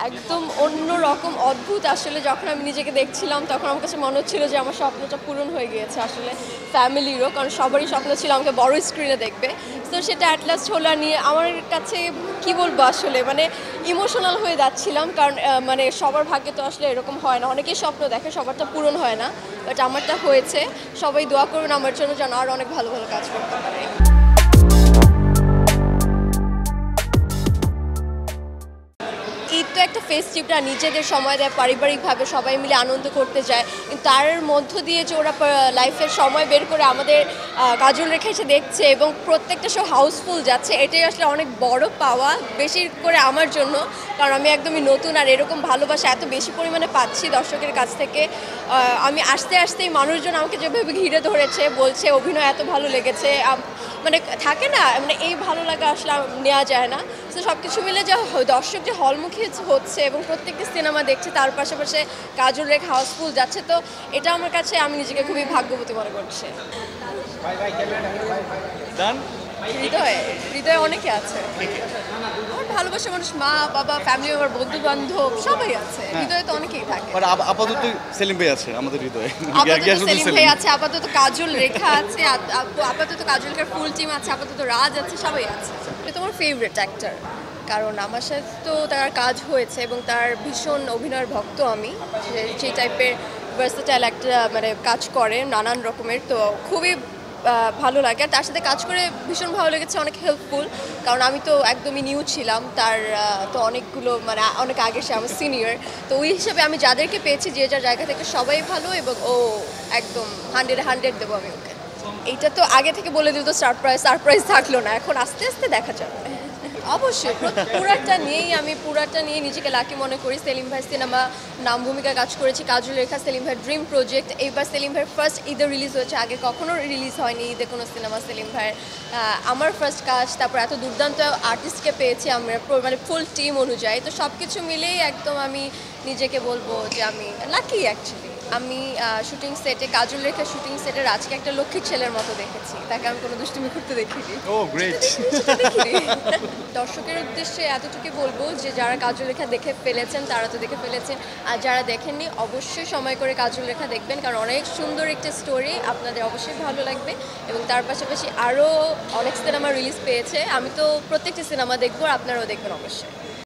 একদম অন্যরকম অদ্ভুত আসলে যখন আমি নিজেকে দেখছিলাম তখন আমার কাছে মনে হচ্ছিল যে আমার স্বপ্নটা পূরণ হয়ে গিয়েছে আসলে ফ্যামিলিরও, কারণ সবারই স্বপ্ন ছিল আমাকে বড় স্ক্রিনে দেখবে। তো সেটা অ্যাট লাস্ট হলো নিয়ে আমার কাছে কি বলবো আসলে মানে ইমোশনাল হয়ে যাচ্ছিলাম, কারণ মানে সবার ভাগ্যে তো আসলে এরকম হয় না, অনেকেই স্বপ্ন দেখে সবারটা পূরণ হয় না, বাট আমারটা হয়েছে। সবাই দোয়া করবেন আমার জন্য যেন আর অনেক ভালো ভালো কাজ করতে পারে। ঈদ তো একটা ফেস্টিভটা, নিজেদের সময় দেয়, পারিবারিকভাবে সবাই মিলে আনন্দ করতে যায়, কিন্তু তার মধ্য দিয়ে যে ওরা লাইফের সময় বের করে আমাদের কাজল রেখা এসে দেখছে এবং প্রত্যেকটা শো হাউসফুল যাচ্ছে, এটাই আসলে অনেক বড় পাওয়া, বেশি করে আমার জন্য, কারণ আমি একদমই নতুন আর এরকম ভালোবাসা এত বেশি পরিমাণে পাচ্ছি দর্শকের কাছ থেকে। আমি আসতে আসতেই মানুষজন আমাকে যেভাবে ঘিরে ধরেছে, বলছে অভিনয় এত ভালো লেগেছে, মানে থাকে না মানে এই ভালো লাগা আসলে নেওয়া যায় না। তো সব কিছু মিলে যে দর্শক যে হলমুখী হচ্ছে এবং প্রত্যেকটা সিনেমা দেখছে, তার পাশাপাশি কাজল রেখা হাউসফুল যাচ্ছে, তো এটা আমার কাছে আমি নিজেকে খুবই ভাগ্যবতী মনে করছি। হৃদয়ে হৃদয়ে অনেকে আছে, আমার ভালোবাসার মানুষ, মা বাবা, ফ্যামিলি মেম্বার, বন্ধু বান্ধব সবাই আছে, হৃদয়ে তো অনেকেই থাকে। আপাতত সেলিম ভাই আছে আমাদের হৃদয়ে, আপাতত সেলিম ভাই আছে, আপাতত কাজল রেখা আছে, আপাতত কাজল রেখার ফুল টিম আছে, আপাতত রাজ আছে, সবাই আছে। এটা তোমার ফেভারিট অ্যাক্টর, কারণ আমার সাথে তো তার কাজ হয়েছে এবং তার ভীষণ অভিনয়ের ভক্ত আমি, সেই টাইপের ভার্সেটাইল একটা মানে কাজ করে নানান রকমের, তো খুবই ভালো লাগে। আর তার সাথে কাজ করে ভীষণ ভালো লেগেছে, অনেক হেল্পফুল, কারণ আমি তো একদমই নিউ ছিলাম, তার তো অনেকগুলো মানে অনেক আগে সে আমার সিনিয়র, তো ওই হিসাবে আমি যাদেরকে পেয়েছি যে যার জায়গা থেকে সবাই ভালো, এবং ও একদম 100 দেবো আমি ওকে। এইটা তো আগে থেকে বলে দিল তো সারপ্রাইজ থাকলো না, এখন আস্তে আস্তে দেখা যাবে। অবশ্যই পুরাটা নিয়ে নিজেকে লাকি মনে করি। সেলিম ভাই সিনেমা নাম ভূমিকা কাজ করেছি, কাজল রেখা সেলিম ভাইয়ের ড্রিম প্রজেক্ট, এইবার সেলিম ভাইয়ের ফার্স্ট ঈদে রিলিজ হয়েছে, আগে কখনো রিলিজ হয়নি ঈদে কোনো সিনেমা সেলিম ভাইয়ের। আমার ফার্স্ট কাজ, তারপর এত দুর্দান্ত আর্টিস্টকে পেয়েছি আমরা, মানে ফুল টিম অনুযায়ী, তো সব কিছু মিলেই একদম আমি নিজেকে বলবো যে আমি লাকি অ্যাকচুয়ালি। আমি শুটিং সেটে, কাজল রেখা শুটিং সেটে রাজকে একটা লক্ষ্মী ছেলের মতো দেখেছি, তাকে আমি কোনো দুষ্টুমি করতে দেখিনি। দর্শকের উদ্দেশ্যে এতটুকু বলবো যে যারা কাজল রেখা দেখে ফেলেছেন তারা তো দেখে ফেলেছেন, আর যারা দেখেননি অবশ্যই সময় করে কাজল রেখা দেখবেন, কারণ অনেক সুন্দর একটা স্টোরি, আপনাদের অবশ্যই ভালো লাগবে। এবং তার পাশাপাশি আরও অনেক সিনেমা রিলিজ পেয়েছে, আমি তো প্রত্যেকটি সিনেমা দেখবো, আপনারাও দেখবেন অবশ্যই।